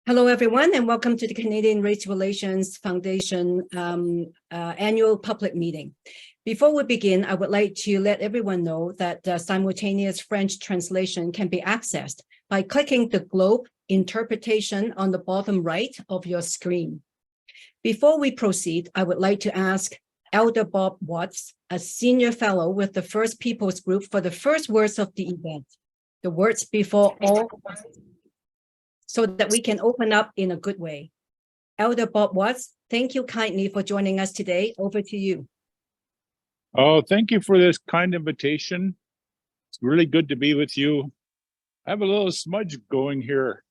Hello, everyone, and welcome to the Canadian Race Relations Foundation annual public meeting. Before we begin, I would like to let everyone know that simultaneous French translation can be accessed by clicking the globe interpretation on the bottom right of your screen. Before we proceed, I would like to ask Elder Bob Watts, a senior fellow with the First Peoples Group, for the first words of the event. The words before all, so that we can open up in a good way. Elder Bob Watts, thank you kindly for joining us today. Over to you. Oh, thank you for this kind invitation. It's really good to be with you. I have a little smudge going here,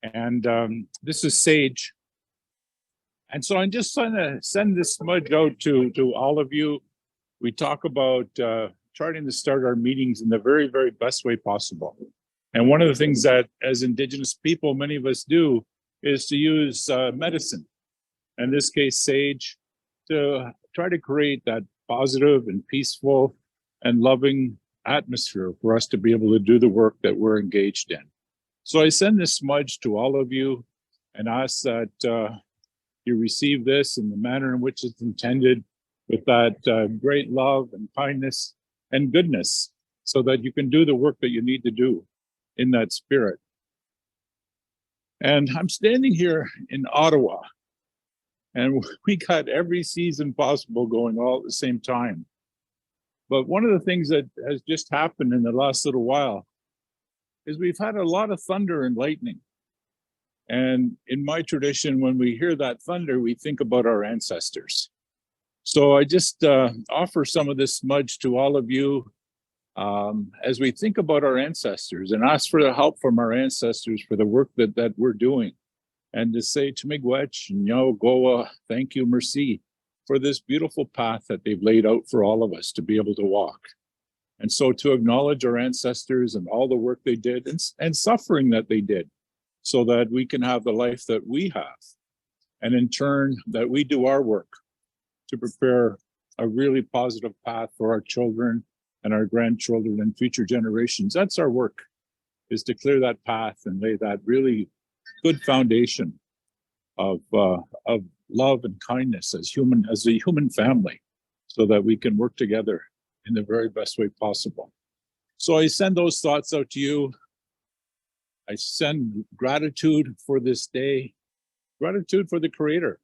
and this is sage. And so I'm just trying to send this smudge out to all of you. We talk about trying to start our meetings in the very, very best way possible. And one of the things that as Indigenous people, many of us do is to use medicine, in this case, sage, to try to create that positive and peaceful and loving atmosphere for us to be able to do the work that we're engaged in. So I send this smudge to all of you and ask that you receive this in the manner in which it's intended, with that great love and kindness and goodness, so that you can do the work that you need to do in that spirit. And I'm standing here in Ottawa, and we got every season possible going all at the same time. But one of the things that has just happened in the last little while is we've had a lot of thunder and lightning. And in my tradition, when we hear that thunder, we think about our ancestors. So I just offer some of this smudge to all of you as we think about our ancestors and ask for the help from our ancestors for the work that we're doing. And to say to Miigwech, Nyo, Goa, thank you, merci, for this beautiful path that they've laid out for all of us to be able to walk. And so to acknowledge our ancestors and all the work they did and suffering that they did, so that we can have the life that we have. And in turn, that we do our work to prepare a really positive path for our children and our grandchildren and future generations. That's our work, is to clear that path and lay that really good foundation of love and kindness as a human family, so that we can work together in the very best way possible. So I send those thoughts out to you. I send gratitude for this day, gratitude for the Creator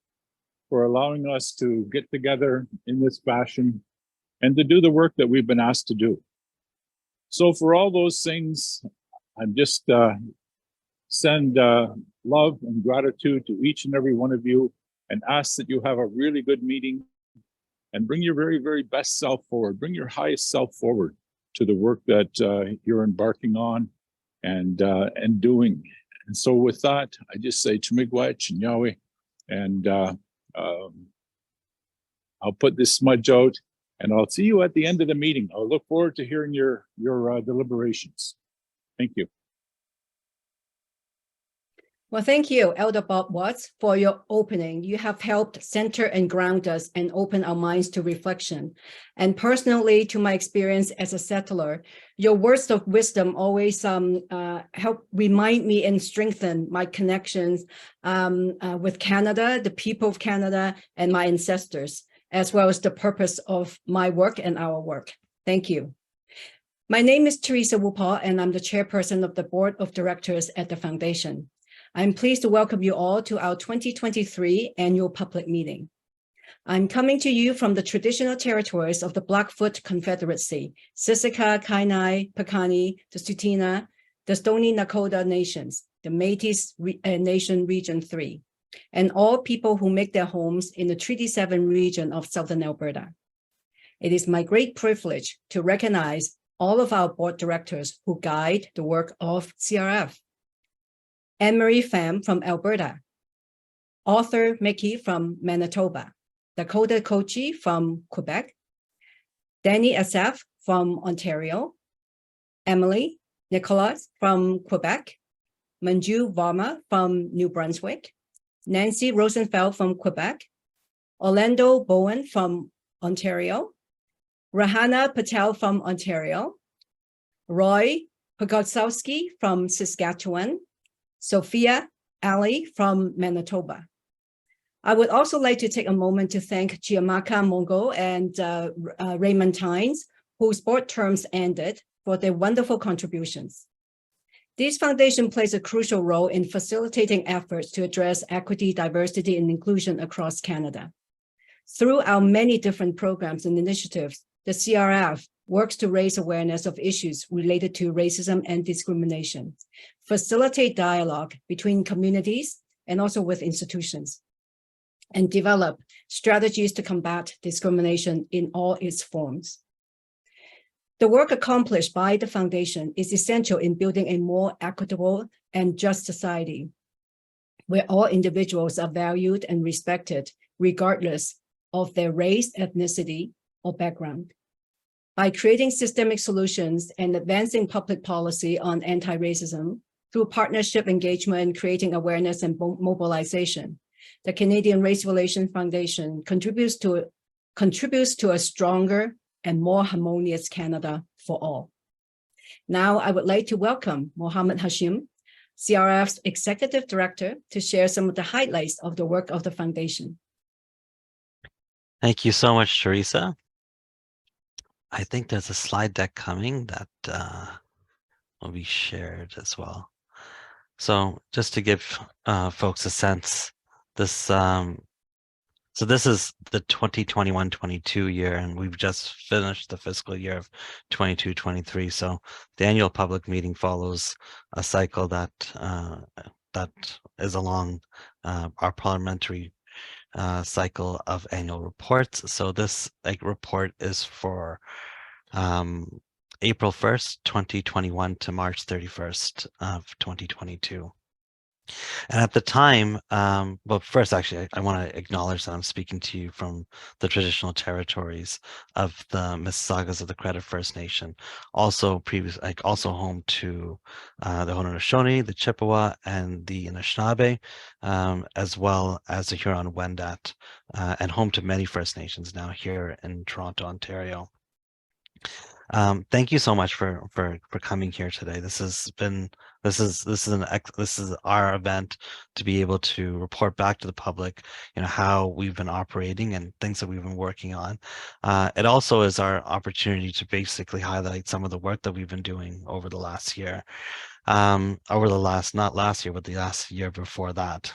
for allowing us to get together in this fashion and to do the work that we've been asked to do. So for all those things, I'm just send love and gratitude to each and every one of you, and ask that you have a really good meeting and bring your very, very best self forward. Bring your highest self forward to the work that you're embarking on and doing. And so with that, I just say Miigwech and Yahweh, and I'll put this smudge out, and I'll see you at the end of the meeting. I'll look forward to hearing your deliberations. Thank you. Well, thank you, Elder Bob Watts, for your opening. You have helped center and ground us and open our minds to reflection. And personally, to my experience as a settler, your words of wisdom always help remind me and strengthen my connections with Canada, the people of Canada, and my ancestors, as well as the purpose of my work and our work. Thank you. My name is Teresa Wupa, and I'm the chairperson of the board of directors at the foundation. I'm pleased to welcome you all to our 2023 annual public meeting. I'm coming to you from the traditional territories of the Blackfoot Confederacy, Siksika, Kainai, Piikani, the Tsuut'ina, the Stoney Nakoda nations, the Métis Nation Region 3, and all people who make their homes in the Treaty 7 region of Southern Alberta. It is my great privilege to recognize all of our board directors who guide the work of CRF. Anne-Marie Pham from Alberta, Arthur Mickey from Manitoba, Dakota Kochi from Quebec, Danny Asaf from Ontario, Emily Nicholas from Quebec, Manju Varma from New Brunswick, Nancy Rosenfeld from Quebec, Orlando Bowen from Ontario, Rahana Patel from Ontario, Roy Pogotsowski from Saskatchewan, Sophia Ali from Manitoba. I would also like to take a moment to thank Giamacca Mongo and Raymond Tynes, whose board terms ended, for their wonderful contributions. This foundation plays a crucial role in facilitating efforts to address equity, diversity, and inclusion across Canada. Through our many different programs and initiatives, the CRF works to raise awareness of issues related to racism and discrimination, facilitate dialogue between communities and also with institutions, and develop strategies to combat discrimination in all its forms. The work accomplished by the foundation is essential in building a more equitable and just society, where all individuals are valued and respected, regardless of their race, ethnicity, or background. By creating systemic solutions and advancing public policy on anti-racism through partnership engagement and creating awareness and mobilization, the Canadian Race Relations Foundation contributes to a stronger and more harmonious Canada for all. Now, I would like to welcome Mohammed Hashim, CRF's Executive Director, to share some of the highlights of the work of the foundation. Thank you so much, Teresa. I think there's a slide deck coming that will be shared as well. So just to give folks a sense, this so this is the 2021-22 year, and we've just finished the fiscal year of 22-23. So the annual public meeting follows a cycle that that is along our parliamentary cycle of annual reports. So this report is for April 1st, 2021 to March 31st of 2022. And at the time, well, first, actually, I want to acknowledge that I'm speaking to you from the traditional territories of the Mississaugas of the Credit First Nation, also also home to the Haudenosaunee, the Chippewa, and the Anishinaabe, as well as the Huron-Wendat, and home to many First Nations now here in Toronto, Ontario. Thank you so much for coming here today. This is our event to be able to report back to the public, how we've been operating and things that we've been working on. It also is our opportunity to basically highlight some of the work that we've been doing over the last year, not last year, but the last year before that.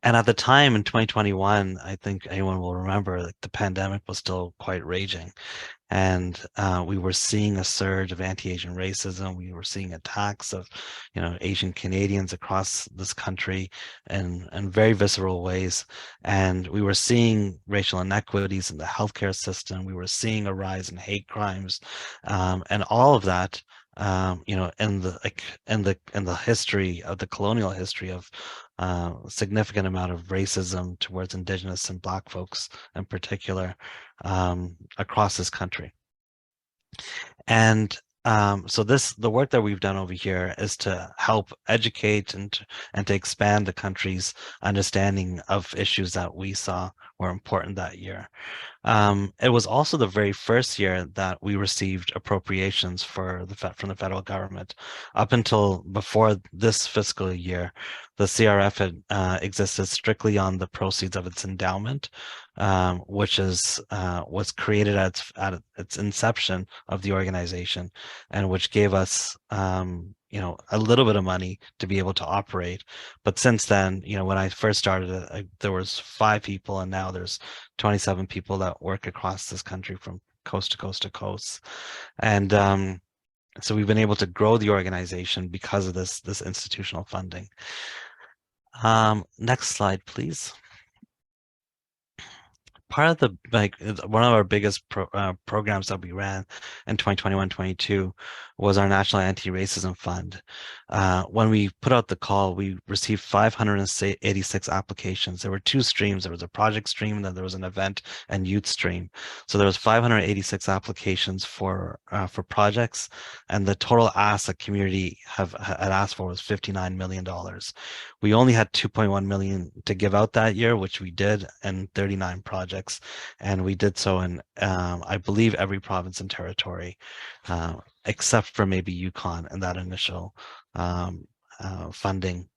And at the time in 2021, I think anyone will remember that the pandemic was still quite raging. And we were seeing a surge of anti-Asian racism. We were seeing attacks of, Asian Canadians across this country in very visceral ways. And we were seeing racial inequities in the healthcare system. We were seeing a rise in hate crimes, and all of that, in the history of the colonial history of significant amount of racism towards Indigenous and Black folks in particular across this country. And so the work that we've done over here is to help educate and to expand the country's understanding of issues that we saw were important that year. It was also the very first year that we received appropriations from the federal government. Up until before this fiscal year, the CRF had existed strictly on the proceeds of its endowment, which was created at its inception of the organization, and which gave us a little bit of money to be able to operate. But since then, when I first started, there was 5 people, and now there's 27 people that work across this country from coast to coast to coast. And so we've been able to grow the organization because of this institutional funding. Next slide, please. Part of one of our biggest programs that we ran in 2021-22 was our National Anti-Racism Fund. When we put out the call, we received 586 applications. There were 2 streams. There was a project stream, and then there was an event and youth stream. So there was 586 applications for projects, and the total ask the community had asked for was $59 million. We only had $2.1 million to give out that year, which we did, and 39 projects. And we did so in, I believe, every province and territory, except for maybe Yukon and that initial funding.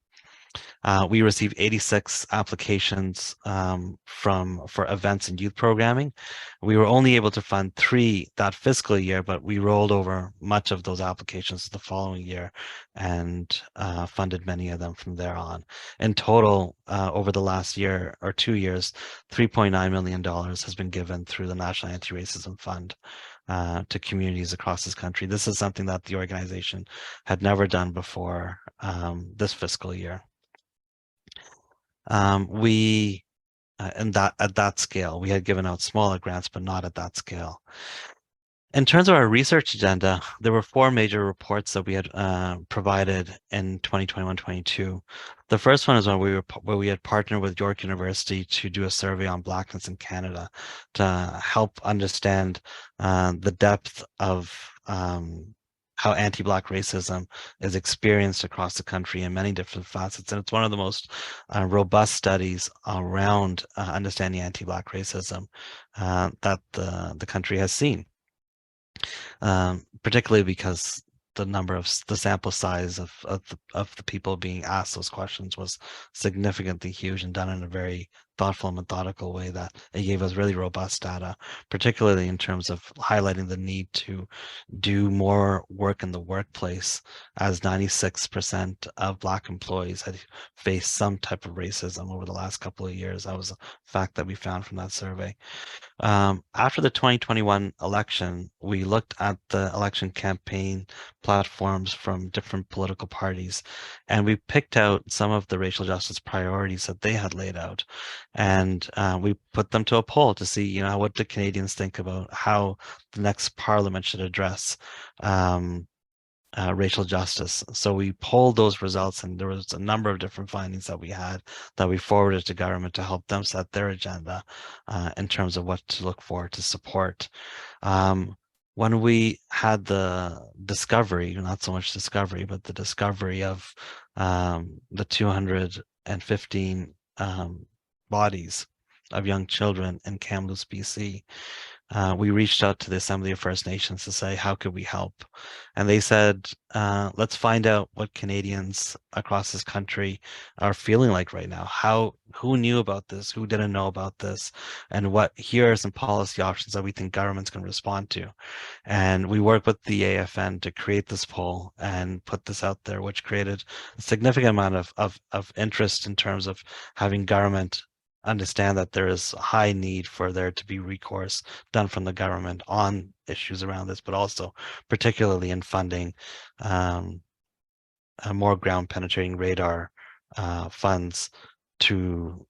We received 86 applications for events and youth programming. We were only able to fund 3 that fiscal year, but we rolled over much of those applications the following year and funded many of them from there on. In total, over the last year or 2 years, $3.9 million has been given through the National Anti-Racism Fund to communities across this country. This is something that the organization had never done before this fiscal year. We and at that scale, we had given out smaller grants, but not at that scale. In terms of our research agenda, there were 4 major reports that we had provided in 2021-22. The first one is where we had partnered with York University to do a survey on Blackness in Canada to help understand the depth of how anti-Black racism is experienced across the country in many different facets. And it's one of the most robust studies around understanding anti-Black racism that the country has seen. Particularly because the sample size of the people being asked those questions was significantly huge and done in a very thoughtful and methodical way that it gave us really robust data, particularly in terms of highlighting the need to do more work in the workplace, as 96% of Black employees had faced some type of racism over the last couple of years. That was a fact that we found from that survey. After the 2021 election, we looked at the election campaign platforms from different political parties, and we picked out some of the racial justice priorities that they had laid out, and we put them to a poll to see, what do Canadians think about how the next parliament should address racial justice. So we polled those results, and there was a number of different findings that we had that we forwarded to government to help them set their agenda in terms of what to look for to support. When we had the discovery, not so much discovery, but the discovery of the 215 bodies of young children in Kamloops, BC, we reached out to the Assembly of First Nations to say, how could we help? And they said, let's find out what Canadians across this country are feeling like right now. Who knew about this? Who didn't know about this? And here are some policy options that we think governments can respond to. And we worked with the AFN to create this poll and put this out there, which created a significant amount of interest in terms of having government understand that there is a high need for there to be recourse done from the government on issues around this, but also particularly in funding more ground penetrating radar funds to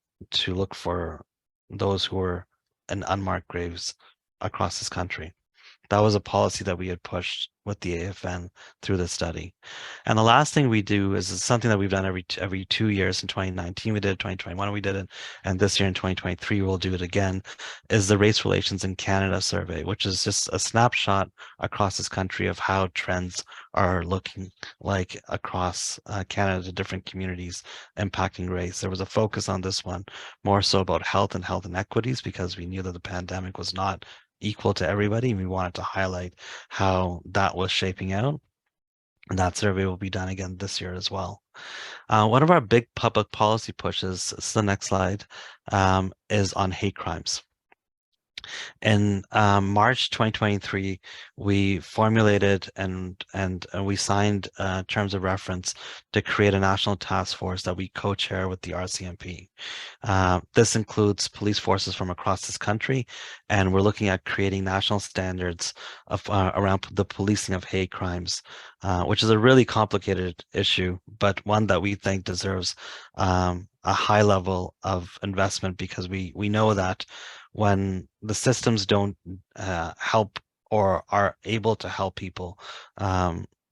look for those who are in unmarked graves across this country. That was a policy that we had pushed with the AFN through the study. And the last thing we do is something that we've done every 2 years. In 2019 we did it, 2021 we did it, and this year in 2023 we'll do it again, is the Race Relations in Canada survey, which is just a snapshot across this country of how trends are looking like across Canada to different communities impacting race. There was a focus on this one more so about health inequities, because we knew that the pandemic was not equal to everybody. We wanted to highlight how that was shaping out. And that survey will be done again this year as well. One of our big public policy pushes, this is the next slide, is on hate crimes. In March 2023, we formulated and we signed terms of reference to create a national task force that we co-chair with the RCMP. This includes police forces from across this country, and we're looking at creating national standards around the policing of hate crimes, which is a really complicated issue, but one that we think deserves a high level of investment, because we know that when the systems don't help or are able to help people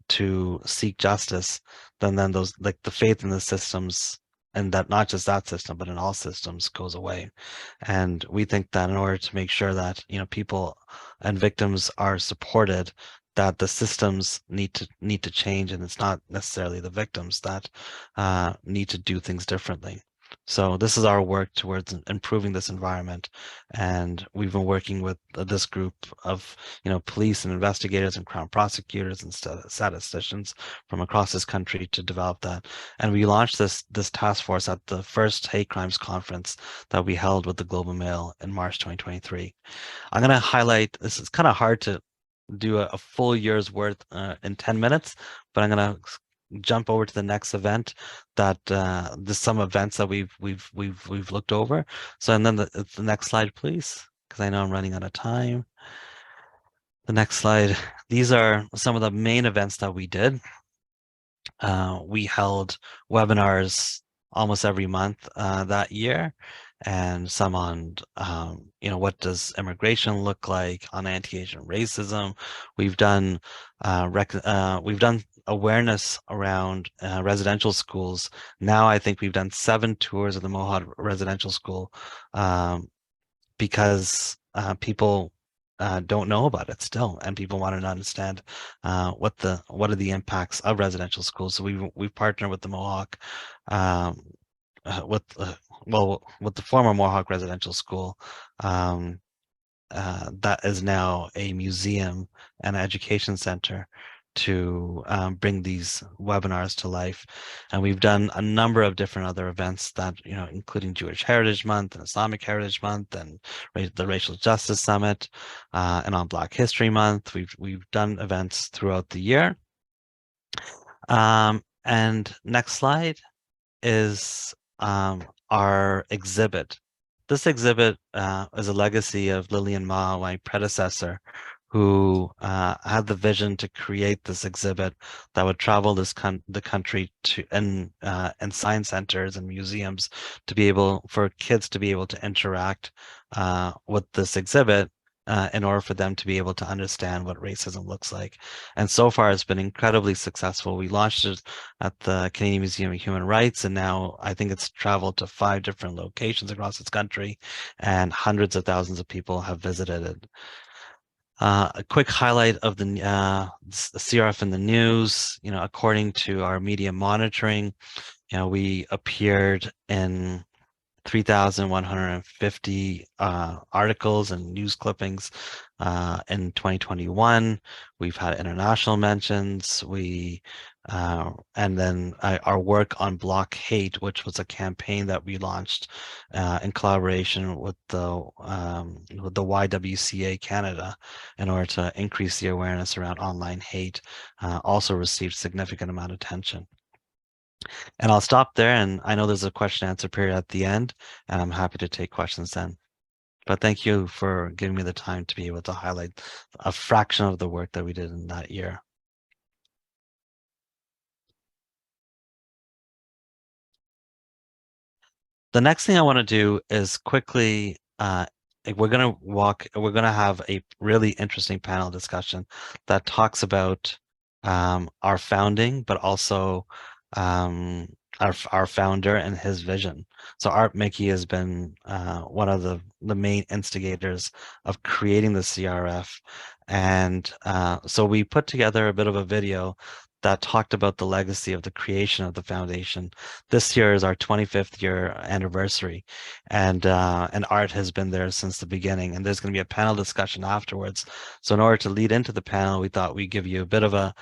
to seek justice, then those, like, the faith in the systems, and that not just that system, but in all systems, goes away. And we think that in order to make sure that people and victims are supported, that the systems need to change, and it's not necessarily the victims that need to do things differently. So this is our work towards improving this environment, and we've been working with this group of police and investigators and crown prosecutors and statisticians from across this country to develop that. And we launched this task force at the first hate crimes conference that we held with the Globe and Mail in March 2023. I'm going to highlight, this is kind of hard to do a full year's worth in 10 minutes, but I'm going to jump over to the next event that there's some events that we've looked over. So, and then the next slide, please, because I know I'm running out of time. The next slide. These are some of the main events that we did. We held webinars almost every month that year, and some on what does immigration look like, on anti-Asian racism. We've done awareness around residential schools. Now I think we've done 7 tours of the Mohawk Residential School because people don't know about it still, and people want to understand what are the impacts of residential schools. So we've partnered with the Mohawk with the former Mohawk Residential School that is now a museum and education center to bring these webinars to life. And we've done a number of different other events that, including Jewish Heritage Month and Islamic Heritage Month and the Racial Justice Summit and on Black History Month. We've done events throughout the year. And next slide is our exhibit. This exhibit is a legacy of Lillian Ma, my predecessor, who had the vision to create this exhibit that would travel the country to and science centers and museums to be able for kids to be able to interact with this exhibit in order for them to be able to understand what racism looks like. And so far it's been incredibly successful. We launched it at the Canadian Museum of Human Rights, and now I think it's traveled to 5 different locations across its country, and hundreds of thousands of people have visited it. A quick highlight of the CRF in the news, according to our media monitoring, we appeared in 3,150 articles and news clippings in 2021. We've had international mentions. And then our work on Block Hate, which was a campaign that we launched in collaboration with the YWCA Canada in order to increase the awareness around online hate, also received significant amount of attention. And I'll stop there, and I know there's a question and answer period at the end, and I'm happy to take questions then. But thank you for giving me the time to be able to highlight a fraction of the work that we did in that year. The next thing I want to do is quickly, we're going to have a really interesting panel discussion that talks about our founding, but also our founder and his vision. So Art Mickey has been one of the main instigators of creating the CRF. And so we put together a bit of a video that talked about the legacy of the creation of the foundation. This year is our 25th year anniversary, and Art has been there since the beginning, and there's going to be a panel discussion afterwards. So in order to lead into the panel, we thought we'd give you a bit of a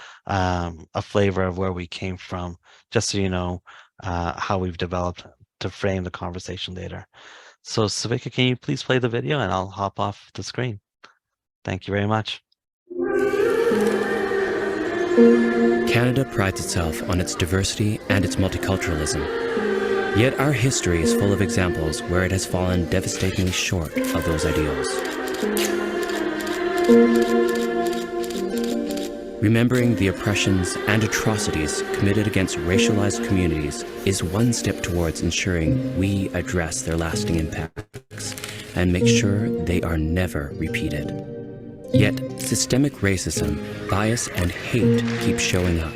flavor of where we came from, just so you know how we've developed to frame the conversation later. So Savika, can you please play the video, and I'll hop off the screen. Thank you very much. Canada prides itself on its diversity and its multiculturalism. Yet our history is full of examples where it has fallen devastatingly short of those ideals. Remembering the oppressions and atrocities committed against racialized communities is one step towards ensuring we address their lasting impacts and make sure they are never repeated. Yet, systemic racism, bias, and hate keep showing up.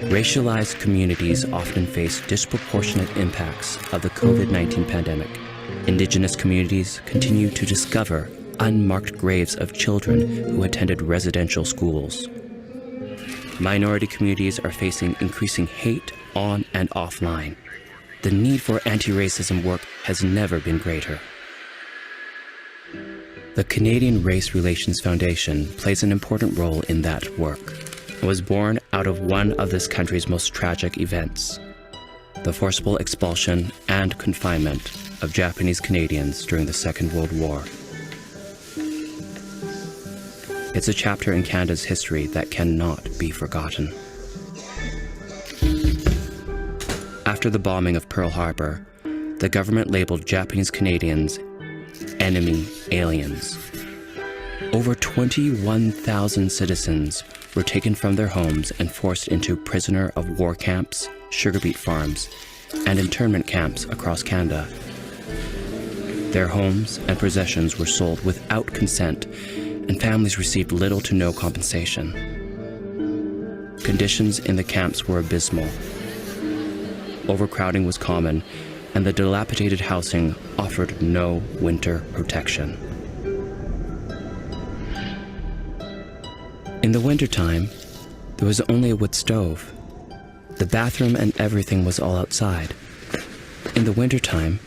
Racialized communities often face disproportionate impacts of the COVID-19 pandemic. Indigenous communities continue to discover unmarked graves of children who attended residential schools. Minority communities are facing increasing hate on and offline. the need for anti-racism work has never been greater. The Canadian Race Relations Foundation plays an important role in that work. It was born out of one of this country's most tragic events, the forcible expulsion and confinement of Japanese Canadians during the Second World War. It's a chapter in Canada's history that cannot be forgotten. After the bombing of Pearl Harbor, the government labeled Japanese Canadians enemy aliens. Over 21,000 citizens were taken from their homes and forced into prisoner of war camps, sugar beet farms, and internment camps across Canada. Their homes and possessions were sold without consent, and families received little to no compensation. Conditions in the camps were abysmal. Overcrowding was common, and the dilapidated housing offered no winter protection. In the wintertime, there was only a wood stove. The bathroom and everything was all outside. In the wintertime,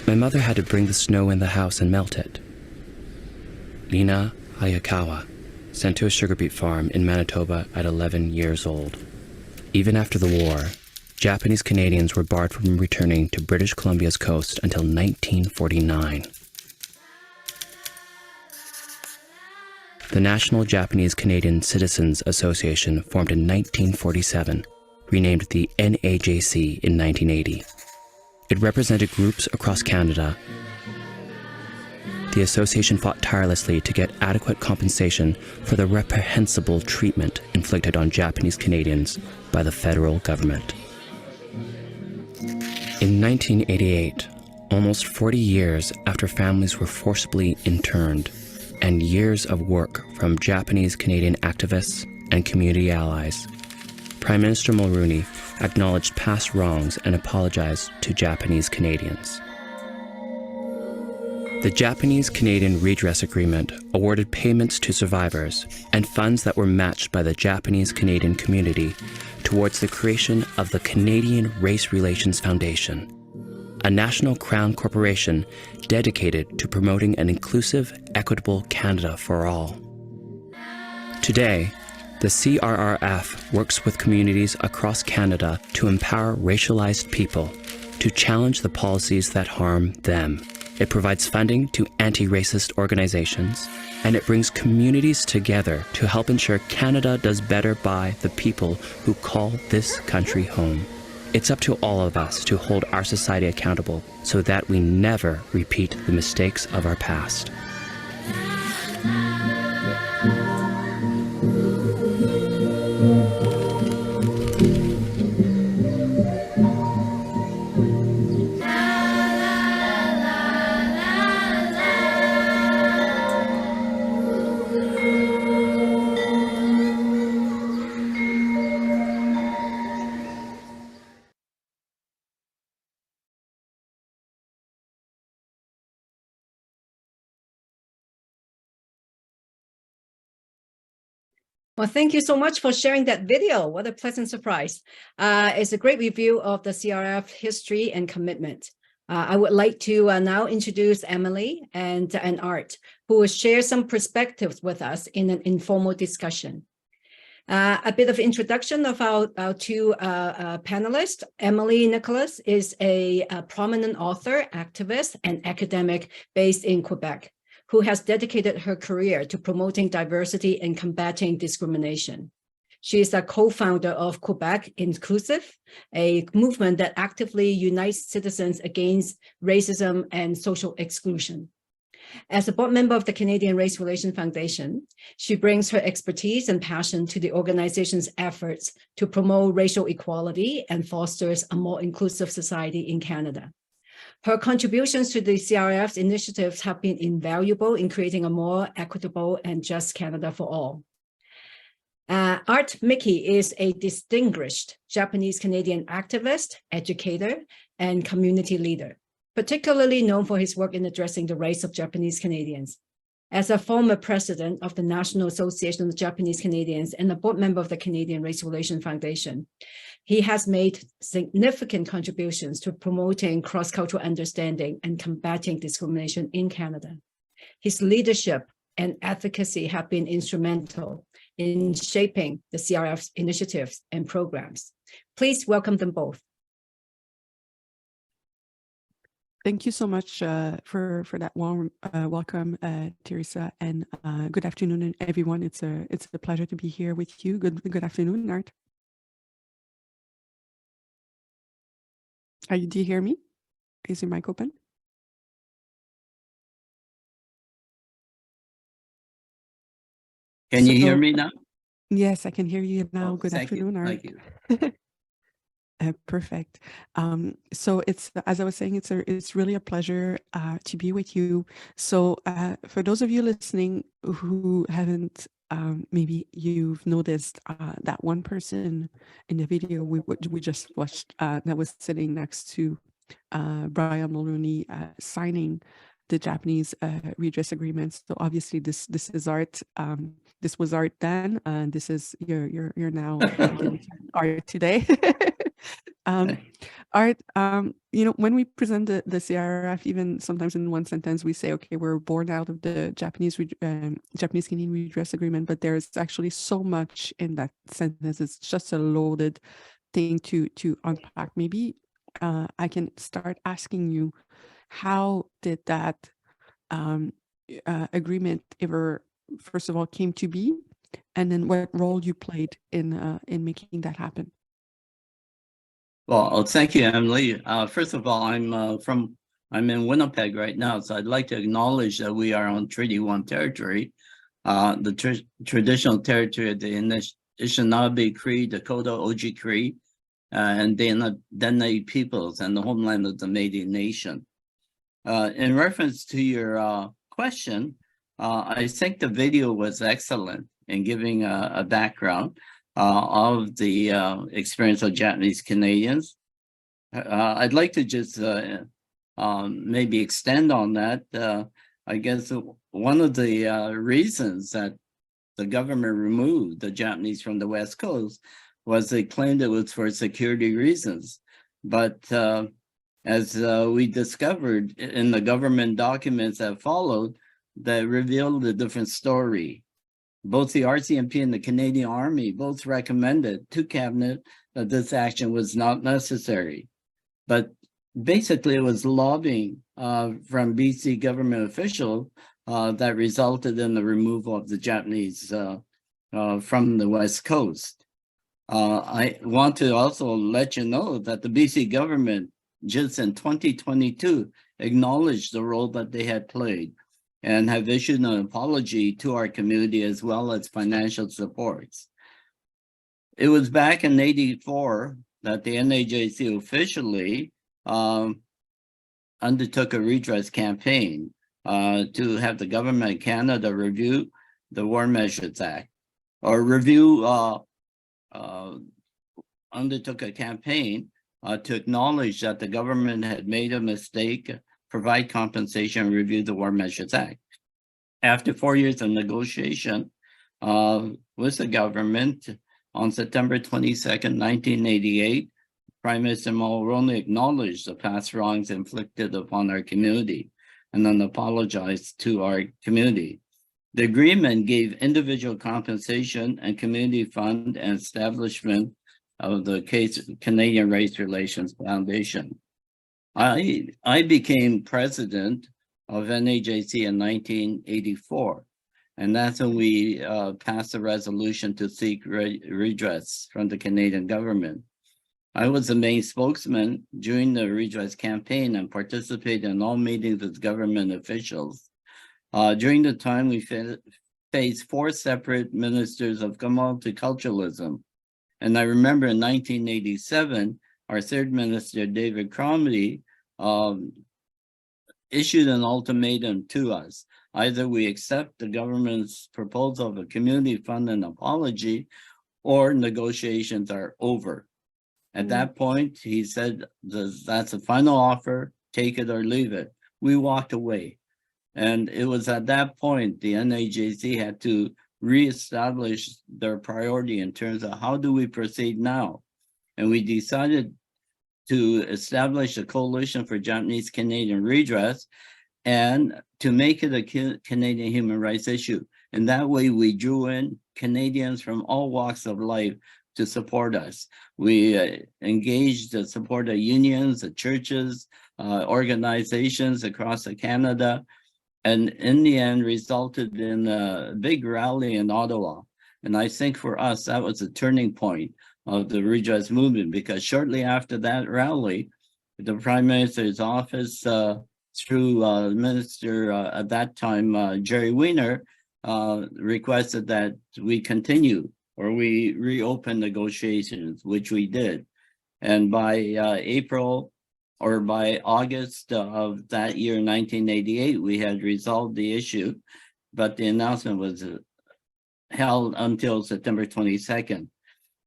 my mother had to bring the snow in the house and melt it. Lina Hayakawa, sent to a sugar beet farm in Manitoba at 11 years old. Even after the war, Japanese Canadians were barred from returning to British Columbia's coast until 1949. The National Japanese Canadian Citizens Association formed in 1947, renamed the NAJC in 1980. It represented groups across Canada. The association fought tirelessly to get adequate compensation for the reprehensible treatment inflicted on Japanese Canadians by the federal government. In 1988, almost 40 years after families were forcibly interned, and years of work from Japanese Canadian activists and community allies, Prime Minister Mulroney acknowledged past wrongs and apologized to Japanese Canadians. The Japanese-Canadian Redress Agreement awarded payments to survivors and funds that were matched by the Japanese-Canadian community towards the creation of the Canadian Race Relations Foundation, a national crown corporation dedicated to promoting an inclusive, equitable Canada for all. Today, the CRRF works with communities across Canada to empower racialized people to challenge the policies that harm them. It provides funding to anti-racist organizations, and it brings communities together to help ensure Canada does better by the people who call this country home. It's up to all of us to hold our society accountable so that we never repeat the mistakes of our past. Well, thank you so much for sharing that video. What a pleasant surprise. It's a great review of the CRF history and commitment. I would like to now introduce Emily and Art, who will share some perspectives with us in an informal discussion. A bit of introduction of our two panelists. Emily Nicholas is a prominent author, activist, and academic based in Quebec, who has dedicated her career to promoting diversity and combating discrimination. She is a co-founder of Quebec Inclusive, a movement that actively unites citizens against racism and social exclusion. As a board member of the Canadian Race Relations Foundation, she brings her expertise and passion to the organization's efforts to promote racial equality and fosters a more inclusive society in Canada. Her contributions to the CRF's initiatives have been invaluable in creating a more equitable and just Canada for all. Art Mickey is a distinguished Japanese-Canadian activist, educator, and community leader, particularly known for his work in addressing the rights of Japanese Canadians. As a former president of the National Association of Japanese Canadians and a board member of the Canadian Race Relations Foundation, he has made significant contributions to promoting cross-cultural understanding and combating discrimination in Canada. His leadership and advocacy have been instrumental in shaping the CRF's initiatives and programs. Please welcome them both. Thank you so much for that warm welcome, Teresa, and good afternoon, everyone. It's a pleasure to be here with you. Good afternoon, Art. Do you hear me? Is your mic open? Can you hear me now? Yes, I can hear you now. Oh, Good thank you, afternoon, Art. thank you. Perfect. So it's, as I was saying, it's really a pleasure to be with you. So for those of you listening who haven't, maybe you've noticed that one person in the video we just watched that was sitting next to Brian Mulroney signing the Japanese redress agreements. So obviously this is Art. This was Art then, and this is you're now Art today. Art, you know, when we present the CRF, even sometimes in one sentence, we say, okay, we're born out of the Japanese Canadian redress agreement, but there's actually so much in that sentence. It's just a loaded thing to unpack. Maybe I can start asking you, how did that agreement ever, first of all, came to be, and then what role you played in making that happen? Well, thank you, Emily. First of all, I'm in Winnipeg right now, so I'd like to acknowledge that we are on Treaty 1 territory, the traditional territory of the Anishinaabe Cree, Dakota, Oji-Cree, and Dene peoples, and the homeland of the Métis Nation. In reference to your question, I think the video was excellent in giving a background of the experience of Japanese Canadians. I'd like to just maybe extend on that. I guess one of the reasons that the government removed the Japanese from the West Coast was they claimed it was for security reasons. But as we discovered in the government documents that followed, that revealed a different story. Both the RCMP and the Canadian Army both recommended to Cabinet that this action was not necessary. But basically, it was lobbying from BC government officials that resulted in the removal of the Japanese from the West Coast. I want to also let you know that the BC government just in 2022 acknowledged the role that they had played and have issued an apology to our community as well as financial supports. It was back in '84 that the NAJC officially undertook a redress campaign to have the government of Canada review the War Measures Act, or undertook a campaign to acknowledge that the government had made a mistake, provide compensation, and review the War Measures Act. After 4 years of negotiation with the government, on September 22nd, 1988, Prime Minister Mulroney acknowledged the past wrongs inflicted upon our community and then apologized to our community. The agreement gave individual compensation and community fund and establishment of the Canadian Race Relations Foundation. I became president of NAJC in 1984, and that's when we passed a resolution to seek redress from the Canadian government. I was the main spokesman during the redress campaign and participated in all meetings with government officials. During the time, we faced 4 separate ministers of multiculturalism. And I remember in 1987, our third minister, David Crombie, issued an ultimatum to us. Either we accept the government's proposal of a community fund and apology, or negotiations are over. At that point, he said, that's a final offer, take it or leave it. We walked away. And it was at that point the NAJC had to reestablish their priority in terms of how do we proceed now. And we decided to establish a coalition for Japanese Canadian redress and to make it a Canadian human rights issue. And that way we drew in Canadians from all walks of life to support us. We engaged the support of unions, the churches, organizations across Canada, and in the end resulted in a big rally in Ottawa. And I think for us, that was a turning point of the redress movement, because shortly after that rally, the Prime Minister's office, through Minister at that time, Jerry Weiner, requested that we continue or we reopen negotiations, which we did. And by April or by August of that year, 1988, we had resolved the issue, but the announcement was held until September 22nd.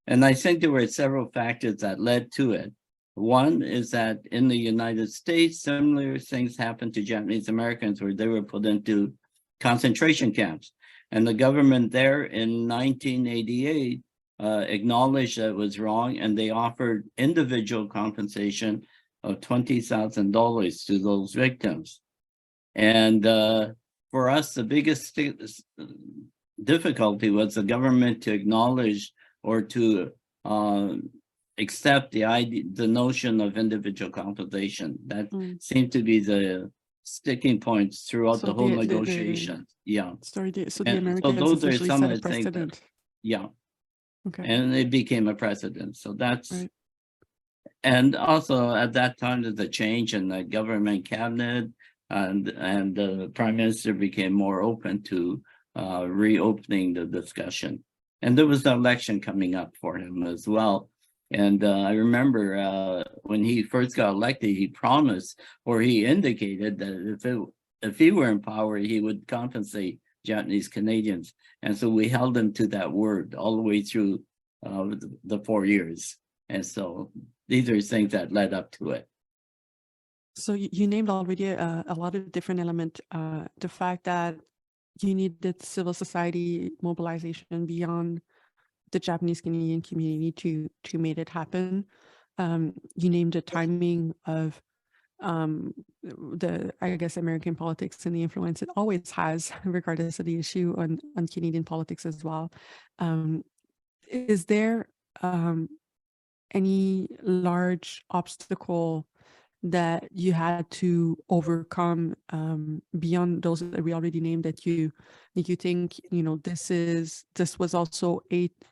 And I think there were several factors that led to it. One is that in the United States, similar things happened to Japanese Americans where they were put into concentration camps. And the government there in 1988 acknowledged that it was wrong, and they offered individual compensation of $20,000 to those victims. And for us, the biggest difficulty was the government to acknowledge or to accept the notion of individual compensation. That seemed to be the sticking points throughout the whole negotiation. Yeah. Sorry, so the And Americans those are essentially some set of a the things that- precedent. Yeah. Okay. And it became a precedent. So that's, Right. and also at that time, there's a change in the government cabinet, and the Prime Minister became more open to reopening the discussion. And there was an election coming up for him as well. And I remember when he first got elected, he promised, or he indicated that if he were in power, he would compensate Japanese Canadians. And so we held him to that word all the way through the 4 years. And so these are things that led up to it. So you named already a lot of different elements. The fact that you needed civil society mobilization beyond the Japanese Canadian community to make it happen. You named the timing of I guess American politics and the influence it always has, regardless of the issue, on Canadian politics as well. Is there any large obstacle that you had to overcome beyond those that we already named, that you think, this was also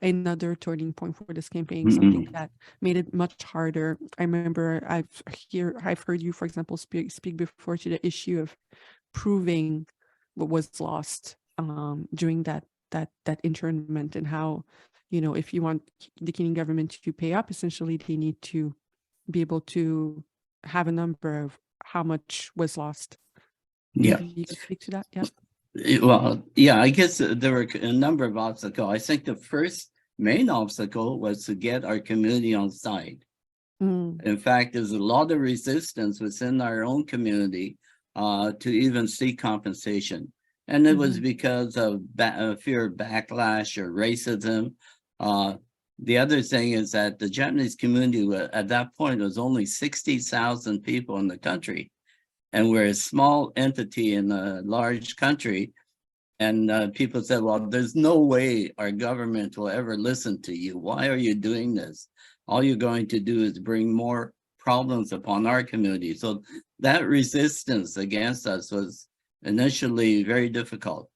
another turning point for this campaign, something that made it much harder? I remember I've heard you, for example, speak before to the issue of proving what was lost during that internment, and how, if you want the Canadian government to pay up, essentially they need to be able to have a number of how much was lost. Yeah. Maybe you could speak to that. Yeah. Well, yeah, I guess there were a number of obstacles. I think the first main obstacle was to get our community on side. In fact, there's a lot of resistance within our own community to even seek compensation. And it was because of fear of backlash or racism. The other thing is that the Japanese community at that point was only 60,000 people in the country. And we're a small entity in a large country. And people said, well, there's no way our government will ever listen to you. Why are you doing this? All you're going to do is bring more problems upon our community. So that resistance against us was initially very difficult.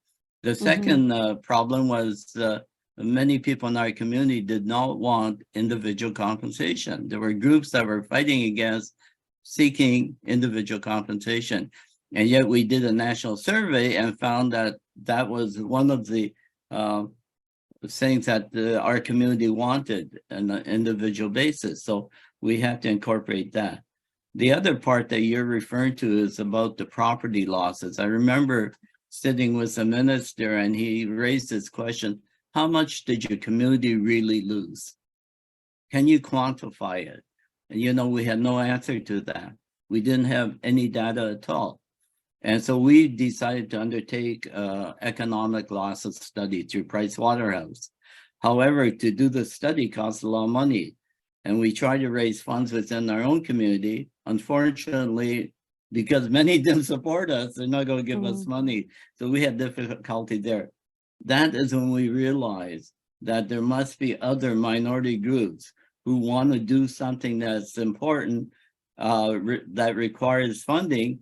The second problem was many people in our community did not want individual compensation. There were groups that were fighting against seeking individual compensation. And yet we did a national survey and found that that was one of the things that our community wanted on an individual basis. So we have to incorporate that. The other part that you're referring to is about the property losses. I remember sitting with the minister and he raised this question: how much did your community really lose? Can you quantify it? And we had no answer to that. We didn't have any data at all. And so we decided to undertake economic losses study through Price Waterhouse. However, to do the study costs a lot of money. And we tried to raise funds within our own community. Unfortunately, because many didn't support us, they're not going to give us money. So we had difficulty there. That is when we realized that there must be other minority groups who want to do something that's important, that requires funding,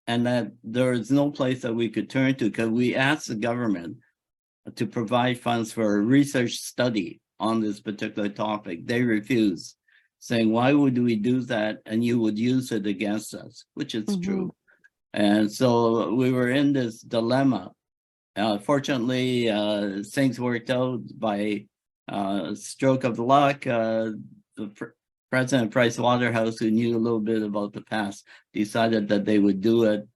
and that there is no place that we could turn to, because we asked the government to provide funds for a research study on this particular topic. They refused, saying, why would we do that? And you would use it against us, which is true. And so we were in this dilemma. Fortunately, things worked out by stroke of luck. The President of Price Waterhouse, who knew a little bit about the past, decided that they would do it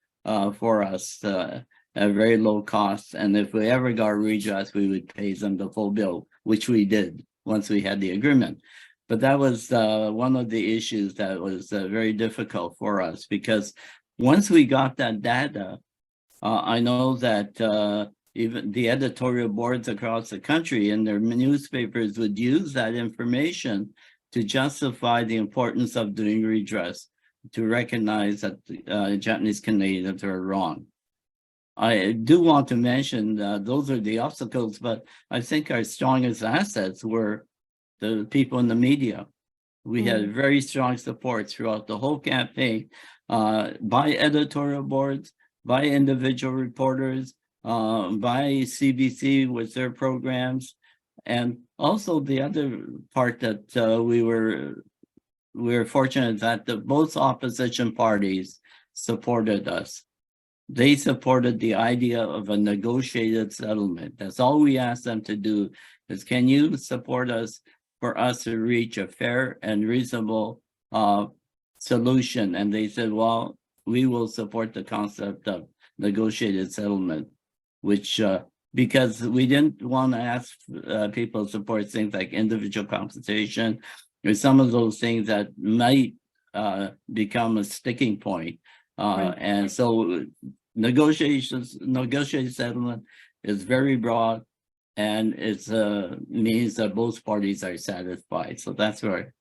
for us at very low cost. And if we ever got redress, we would pay them the full bill, which we did once we had the agreement. But that was one of the issues that was very difficult for us, because once we got that data, I know that even the editorial boards across the country and their newspapers would use that information to justify the importance of doing redress, to recognize that Japanese Canadians are wrong. I do want to mention those are the obstacles, but I think our strongest assets were the people in the media. We had very strong support throughout the whole campaign by editorial boards, by individual reporters, by CBC with their programs. And also the other part that we were fortunate that both opposition parties supported us. They supported the idea of a negotiated settlement. That's all we asked them to do, is can you support us for us to reach a fair and reasonable solution? And they said, well, we will support the concept of negotiated settlement, which because we didn't want to ask people to support things like individual compensation or some of those things that might become a sticking point. And so negotiated settlement is very broad, and it means that both parties are satisfied. So that's where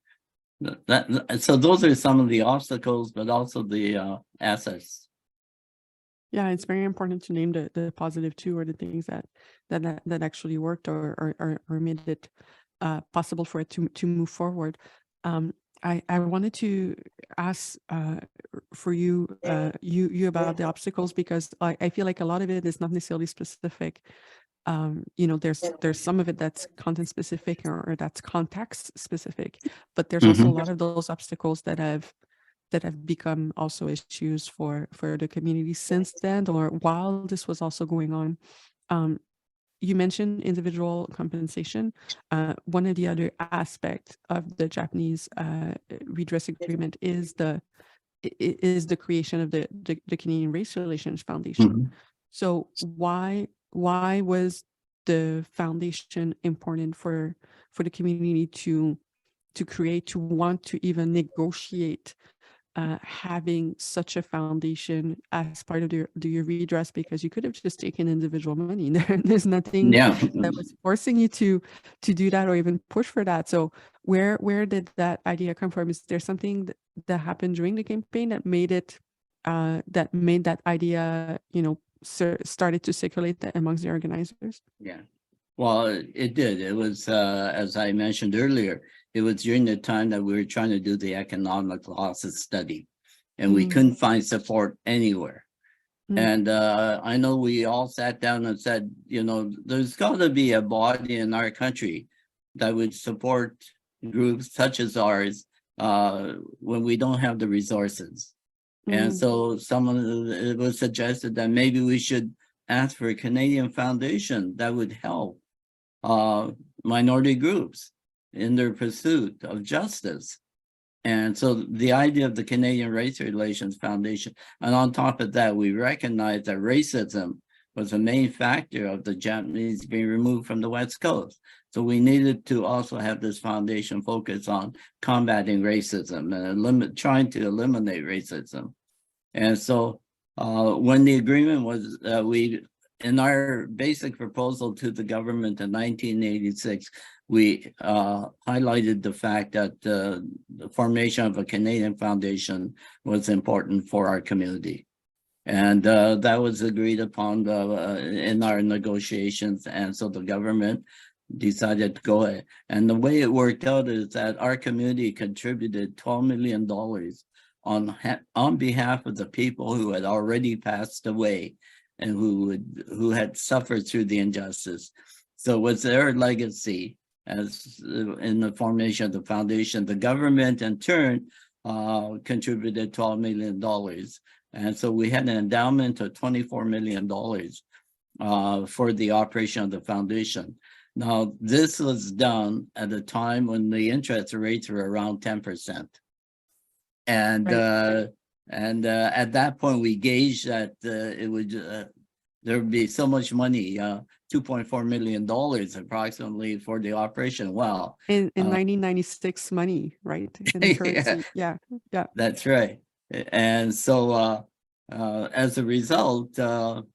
so those are some of the obstacles, but also the assets. Yeah, it's very important to name the positive too, or the things that actually worked or made it possible for it to move forward. I wanted to ask for you about the obstacles, because I feel like a lot of it is not necessarily specific. There's some of it that's content specific or that's context specific, but there's also a lot of those obstacles that have become also issues for the community since then, or while this was also going on. You mentioned individual compensation. One of the other aspects of the Japanese redress agreement is the creation of the Canadian Race Relations Foundation. So why was the foundation important for the community to create, to want to even negotiate having such a foundation as part of your redress? Because you could have just taken individual money. There's nothing that was forcing you to do that or even push for that. So where did that idea come from? Is there something that happened during the campaign that made it that made that idea, started to circulate amongst the organizers? Yeah, well, it did. It was, as I mentioned earlier, it was during the time that we were trying to do the economic losses study, and we couldn't find support anywhere. And I know we all sat down and said, there's got to be a body in our country that would support groups such as ours when we don't have the resources. And so it was suggested that maybe we should ask for a Canadian foundation that would help minority groups in their pursuit of justice. And so the idea of the Canadian Race Relations Foundation, and on top of that, we recognized that racism was a main factor of the Japanese being removed from the West Coast. So we needed to also have this foundation focus on combating racism and trying to eliminate racism. And so when the agreement was, in our basic proposal to the government in 1986, we highlighted the fact that the formation of a Canadian foundation was important for our community. And that was agreed upon in our negotiations. And so the government decided to go ahead. And the way it worked out is that our community contributed $12 million on behalf of the people who had already passed away and who had suffered through the injustice. So it was their legacy as in the formation of the foundation. The government in turn contributed $12 million. And so we had an endowment of $24 million for the operation of the foundation. Now, this was done at a time when the interest rates were around 10%. And Right. At that point, we gauged that it would there would be so much money, $2.4 million approximately for the operation. Wow. In 1996 Uh, money, right? In the currency. Yeah. Yeah. That's right. And so as a result, the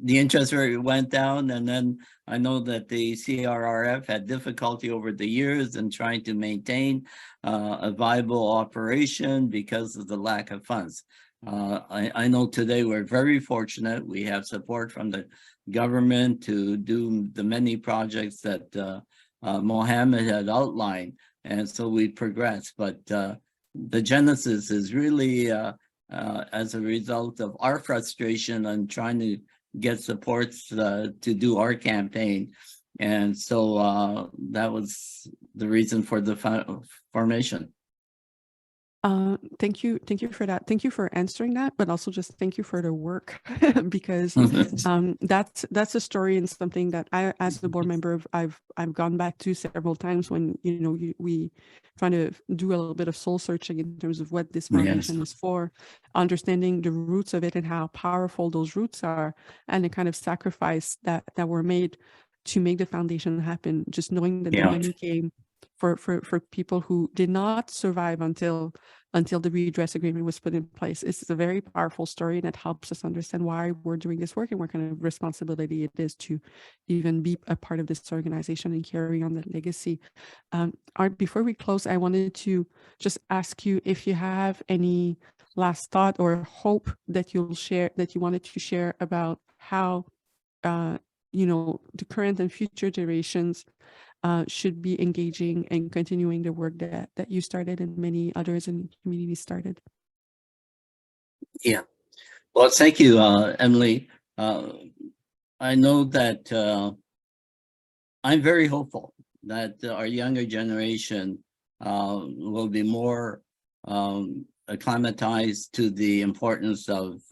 interest rate went down, and then I know that the CRRF had difficulty over the years in trying to maintain a viable operation because of the lack of funds. I know today we're very fortunate. We have support from the government to do the many projects that Mohammed had outlined, and so we progress. But the genesis is really as a result of our frustration and trying to get supports to do our campaign. And so that was the reason for the formation. Thank you for that. Thank you for answering that, but also just thank you for the work because that's a story and something that I, as the board member, I've gone back to several times when we trying to do a little bit of soul searching in terms of what this foundation is for, understanding the roots of it and how powerful those roots are, and the kind of sacrifice that were made to make the foundation happen. Just knowing that the money came for people who did not survive until the redress agreement was put in place. It's a very powerful story, and it helps us understand why we're doing this work and what kind of responsibility it is to even be a part of this organization and carry on that legacy. Art, before we close, I wanted to just ask you if you have any last thought or hope that you'll share, that you wanted to share about how the current and future generations should be engaging and continuing the work that you started and many others in the community started. Yeah. Well, thank you, Emily. I know that I'm very hopeful that our younger generation will be more acclimatized to the importance of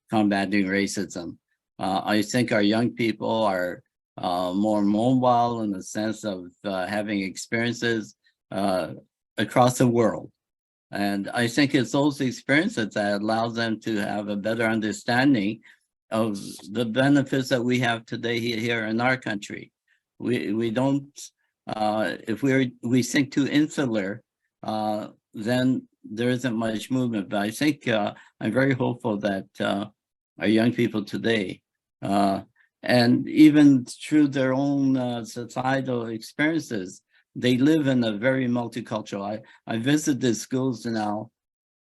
combating racism. I think our young people are more mobile in the sense of having experiences across the world. And I think it's those experiences that allows them to have a better understanding of the benefits that we have today here in our country. We don't, if we think too insular, then there isn't much movement. But I think I'm very hopeful that our young people today, and even through their own societal experiences, they live in a very multicultural. I visit the schools now,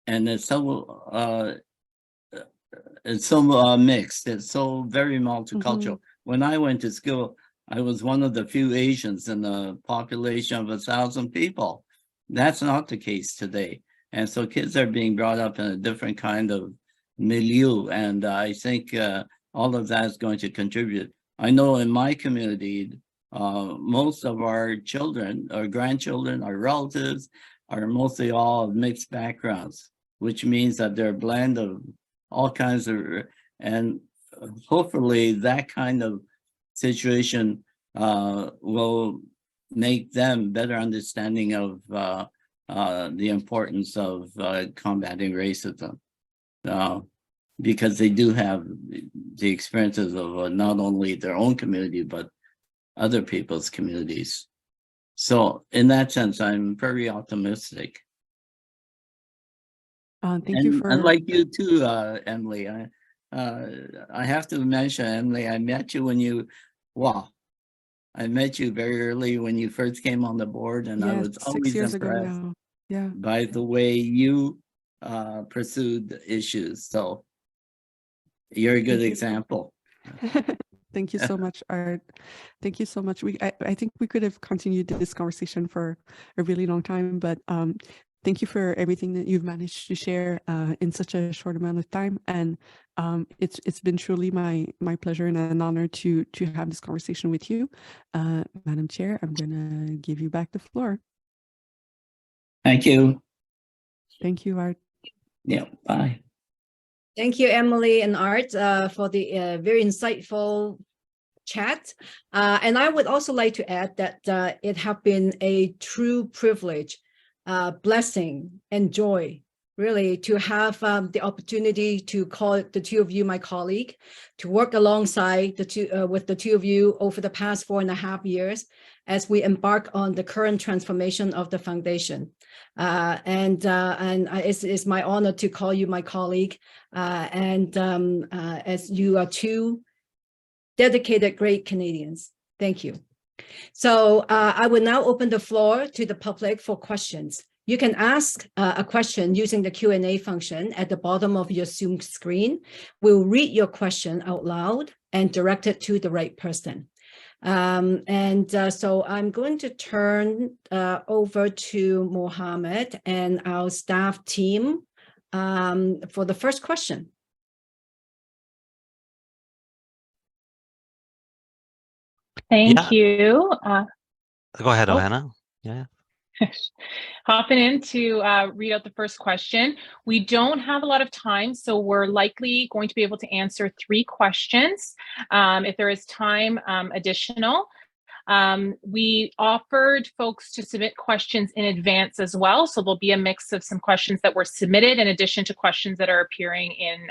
and it's so mixed. It's so very multicultural. When I went to school, I was one of the few Asians in a population of 1,000 people. That's not the case today. And so kids are being brought up in a different kind of milieu. And I think all of that is going to contribute. I know in my community, most of our children, our grandchildren, our relatives are mostly all of mixed backgrounds, which means that they're a blend of all kinds of, and hopefully that kind of situation will make them better understanding of the importance of combating racism. Because they do have the experiences of not only their own community, but other people's communities. So in that sense, I'm very optimistic. Thank you And for like you too, Emily. I have to mention, Emily, I met you when you, wow, I met you very early when you first came on the board, and I yes, was 6 always years ago impressed now. Yeah. by the way you pursued the issues. So you're a good Thank you. example. Thank you so much, Art. Thank you so much. I think we could have continued this conversation for a really long time, but thank you for everything that you've managed to share in such a short amount of time. And it's been truly my pleasure and an honor to have this conversation with you. Madam Chair, I'm gonna give you back the floor. Thank you. Thank you, Art. Yeah, bye. Thank you, Emily and Art, for the very insightful chat. And I would also like to add that it has been a true privilege, blessing, and joy, really, to have the opportunity to call the two of you my colleague, to work alongside with the two of you over the past 4.5 years as we embark on the current transformation of the foundation. And it's my honor to call you my colleague, as you are two dedicated great Canadians. Thank you. So I will now open the floor to the public for questions. You can ask a question using the Q&A function at the bottom of your Zoom screen. We'll read your question out loud and direct it to the right person. So I'm going to turn over to Mohammed and our staff team for the first question. Thank you. Go ahead, oh. Johanna. Yeah. Hopping in to read out the first question. We don't have a lot of time, so we're likely going to be able to answer 3 questions. If there is time additional. We offered folks to submit questions in advance as well, so there'll be a mix of some questions that were submitted in addition to questions that are appearing in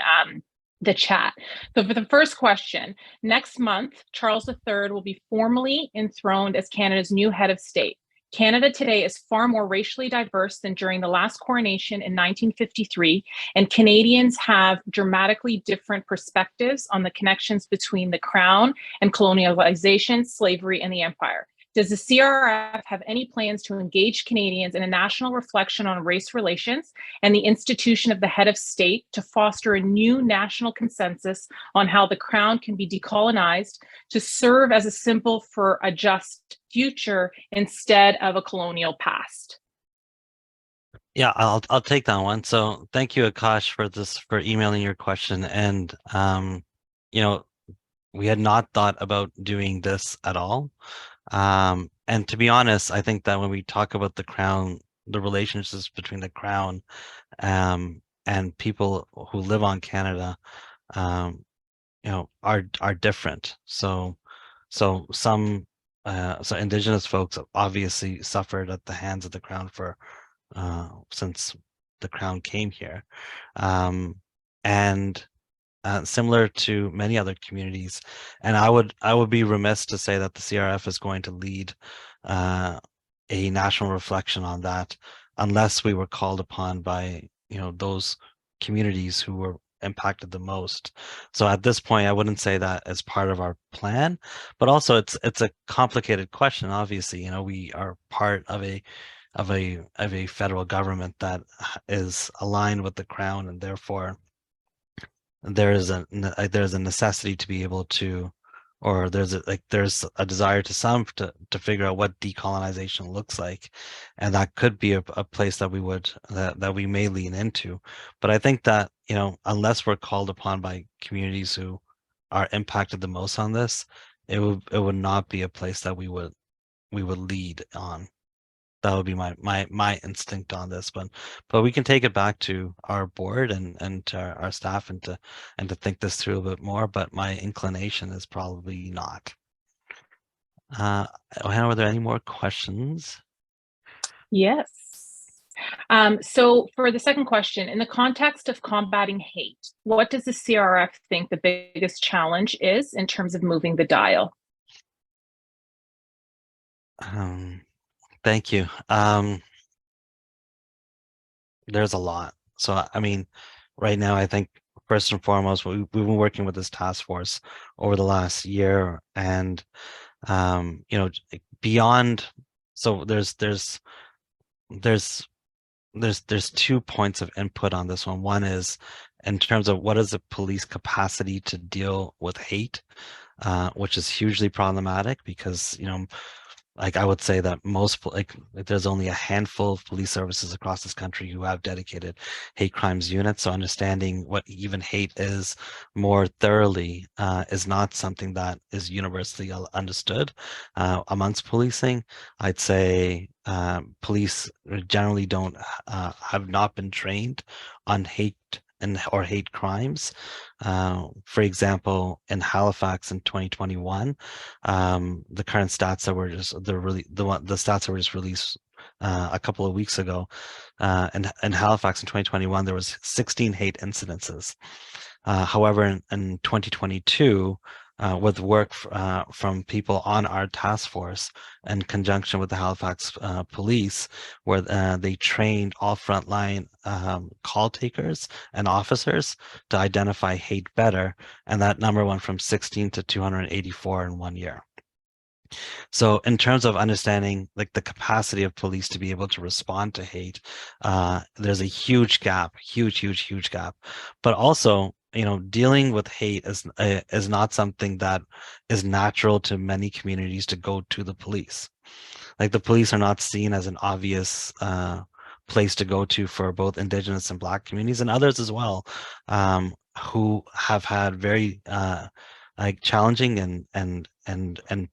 the chat. So for the first question, next month, Charles III will be formally enthroned as Canada's new head of state. Canada today is far more racially diverse than during the last coronation in 1953, and Canadians have dramatically different perspectives on the connections between the Crown and colonialization, slavery, and the Empire. Does the CRF have any plans to engage Canadians in a national reflection on race relations and the institution of the head of state to foster a new national consensus on how the Crown can be decolonized to serve as a symbol for a just future instead of a colonial past? Yeah, I'll take that one. So thank you, Akash, for emailing your question. And we had not thought about doing this at all. And to be honest, I think that when we talk about the Crown, the relationships between the Crown and people who live on Canada, are different. So some Indigenous folks obviously suffered at the hands of the Crown since the Crown came here, and similar to many other communities. And I would be remiss to say that the CRF is going to lead a national reflection on that unless we were called upon by those communities who were impacted the most. So at this point, I wouldn't say that as part of our plan, but also it's a complicated question. Obviously, we are part of a federal government that is aligned with the Crown, and therefore there's a necessity to be able to, or there's a desire to some to figure out what decolonization looks like, and that could be a place that we may lean into. But I think that unless we're called upon by communities who are impacted the most on this, it would not be a place that we would lead on. That would be my instinct on this, but we can take it back to our board and to our staff and to think this through a bit more. But my inclination is probably not. Hannah, were there any more questions? Yes. So for the second question, in the context of combating hate, what does the CRF think the biggest challenge is in terms of moving the dial? Thank you. There's a lot. So, I mean, right now, I think first and foremost, we've been working with this task force over the last year, and you know, beyond. So there's 2 points of input on this one. One is in terms of what is the police capacity to deal with hate, which is hugely problematic because, you know, like I would say that most, like there's only a handful of police services across this country who have dedicated hate crimes units. So understanding what even hate is more thoroughly is not something that is universally understood amongst policing. I'd say police generally don't have not been trained on hate or hate crimes. For example, in Halifax in 2021, the current stats that were just the stats that were just released a couple of weeks ago, in Halifax in 2021, there was 16 hate incidences. However, in 2022, with work from people on our task force in conjunction with the Halifax police, where they trained all frontline call takers and officers to identify hate better, and that number went from 16 to 284 in 1 year. So in terms of understanding like the capacity of police to be able to respond to hate, there's a huge gap, huge gap. But also, you know, dealing with hate is not something that is natural to many communities to go to the police. Like the police are not seen as an obvious place to go to for both Indigenous and Black communities and others as well, who have had very like challenging and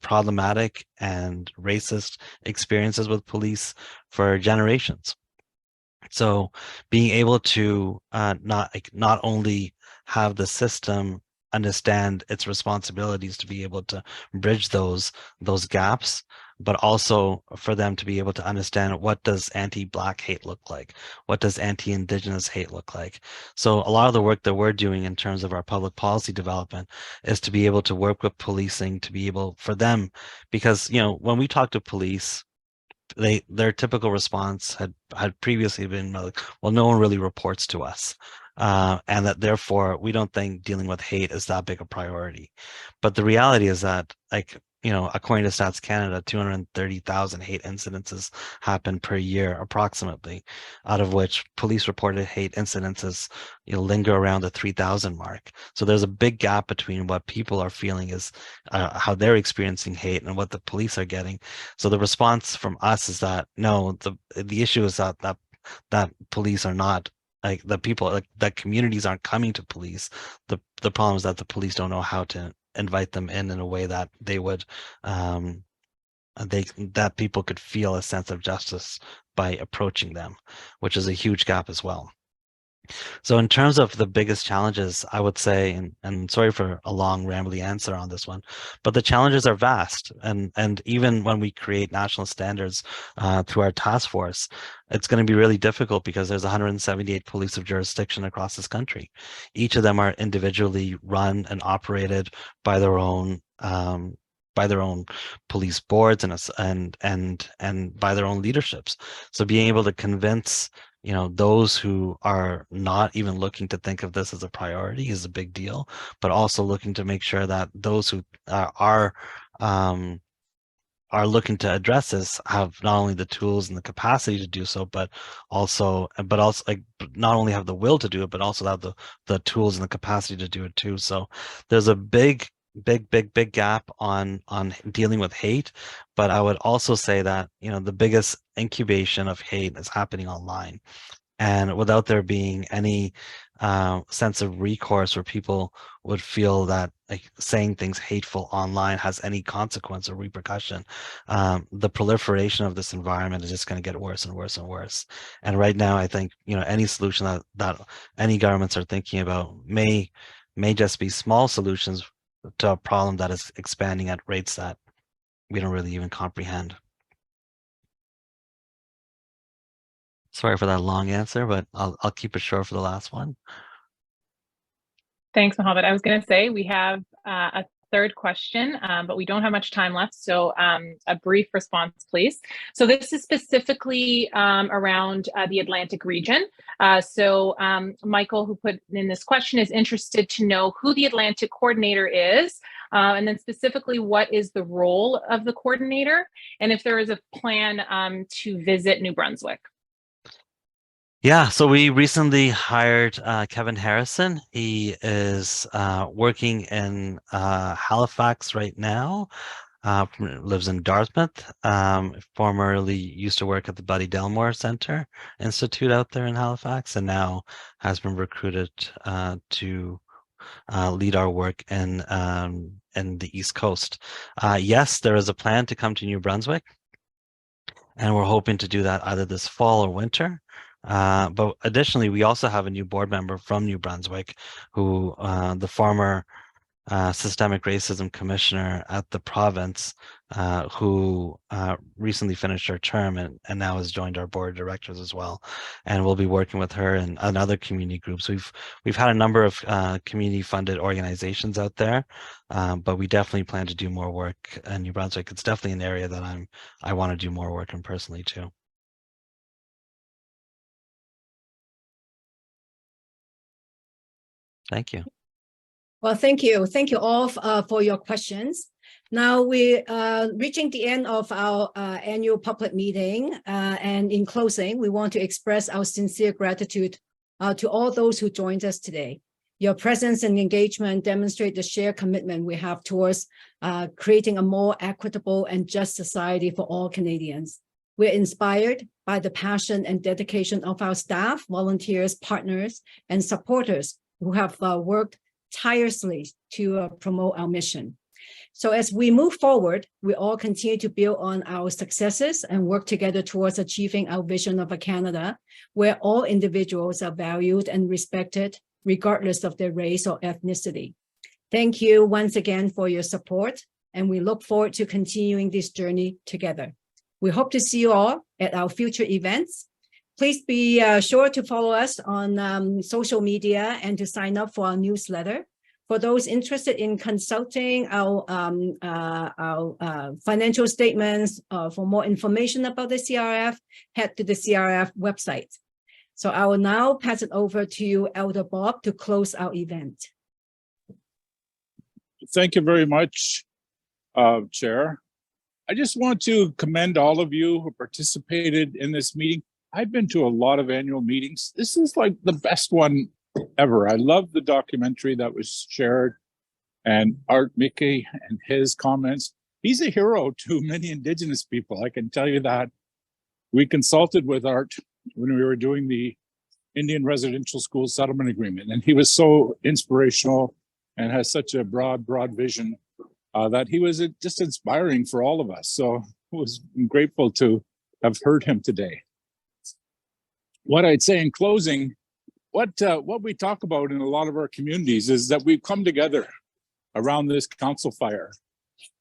problematic and racist experiences with police for generations. So being able to not only have the system understand its responsibilities to be able to bridge those gaps, but also for them to be able to understand what does anti-Black hate look like? What does anti-Indigenous hate look like? So a lot of the work that we're doing in terms of our public policy development is to be able to work with policing, to be able for them, because, you know, when we talk to police, their typical response had previously been like, well, no one really reports to us. And that therefore we don't think dealing with hate is that big a priority. But the reality is that, like, you know, according to Stats Canada, 230,000 hate incidences happen per year, approximately, out of which police reported hate incidences, you know, linger around the 3,000 mark. So there's a big gap between what people are feeling is how they're experiencing hate and what the police are getting. So the response from us is that no, the issue is that police are not, like, the people, like, that communities aren't coming to police. The problem is that the police don't know how to invite them in a way that they would that people could feel a sense of justice by approaching them, which is a huge gap as well. So in terms of the biggest challenges, I would say, and sorry for a long rambly answer on this one, but the challenges are vast. And even when we create national standards through our task force, it's going to be really difficult because there's 178 police of jurisdiction across this country. Each of them are individually run and operated by their own police boards and by their own leaderships. So being able to convince, you know, those who are not even looking to think of this as a priority is a big deal, but also looking to make sure that those who are looking to address this have not only the tools and the capacity to do so, but also like not only have the will to do it, but also have the tools and the capacity to do it too. So there's a big gap on dealing with hate. But I would also say that, you know, the biggest incubation of hate is happening online, and without there being any sense of recourse where people would feel that, like, saying things hateful online has any consequence or repercussion, the proliferation of this environment is just going to get worse and worse and worse. And right now, I think, you know, any solution that any governments are thinking about may just be small solutions to a problem that is expanding at rates that we don't really even comprehend. Sorry for that long answer, but I'll keep it short for the last one. Thanks, Mohammed. I was going to say we have a third question, but we don't have much time left. So a brief response, please. So this is specifically around the Atlantic region. So Michael, who put in this question, is interested to know who the Atlantic coordinator is, and then specifically what is the role of the coordinator, and if there is a plan to visit New Brunswick. Yeah, so we recently hired Kevin Harrison. He is working in Halifax right now, lives in Dartmouth, formerly used to work at the Buddy Delmore Center Institute out there in Halifax, and now has been recruited to lead our work in the East Coast. Yes, there is a plan to come to New Brunswick, and we're hoping to do that either this fall or winter. But additionally, we also have a new board member from New Brunswick, who the former systemic racism commissioner at the province, who recently finished her term and now has joined our board of directors as well. And we'll be working with her and other community groups. We've had a number of community funded organizations out there, but we definitely plan to do more work in New Brunswick. It's definitely an area that I want to do more work in personally too. Thank you. Well, thank you. Thank you all for your questions. Now we are reaching the end of our annual public meeting. And in closing, we want to express our sincere gratitude to all those who joined us today. Your presence and engagement demonstrate the shared commitment we have towards creating a more equitable and just society for all Canadians. We're inspired by the passion and dedication of our staff, volunteers, partners, and supporters who have worked tirelessly to promote our mission. So as we move forward, we all continue to build on our successes and work together towards achieving our vision of a Canada where all individuals are valued and respected, regardless of their race or ethnicity. Thank you once again for your support, and we look forward to continuing this journey together. We hope to see you all at our future events. Please be sure to follow us on social media and to sign up for our newsletter. For those interested in consulting our financial statements, for more information about the CRF, head to the CRF website. So I will now pass it over to you, Elder Bob, to close our event. Thank you very much, Chair. I just want to commend all of you who participated in this meeting. I've been to a lot of annual meetings. This is like the best one ever. I love the documentary that was shared and Art Mickey and his comments. He's a hero to many Indigenous people. I can tell you that. We consulted with Art when we were doing the Indian Residential School Settlement Agreement, and he was so inspirational and has such a broad vision that he was just inspiring for all of us. So I was grateful to have heard him today. What I'd say in closing, what we talk about in a lot of our communities is that we've come together around this council fire,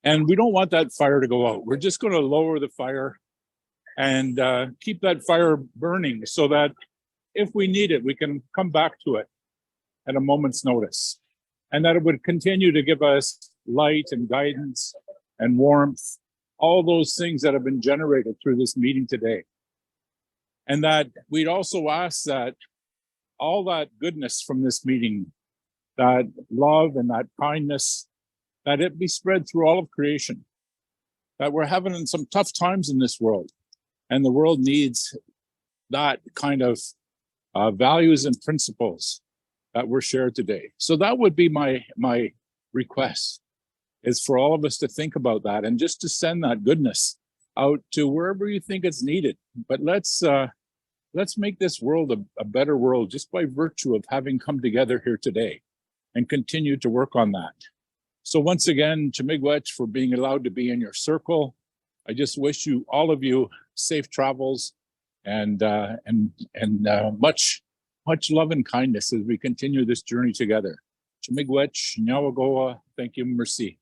and we don't want that fire to go out. We're just going to lower the fire and keep that fire burning so that if we need it, we can come back to it at a moment's notice, and that it would continue to give us light and guidance and warmth, all those things that have been generated through this meeting today. And that we'd also ask that all that goodness from this meeting, that love and that kindness, that it be spread through all of creation. That we're having some tough times in this world, and the world needs that kind of values and principles that were shared today. So that would be my request, is for all of us to think about that and just to send that goodness out to wherever you think it's needed. But let's make this world a better world just by virtue of having come together here today and continue to work on that. So once again, Chimigwech, for being allowed to be in your circle. I just wish you, all of you, safe travels and much love and kindness as we continue this journey together. Chimigwech, Nyawagoa, thank you, merci.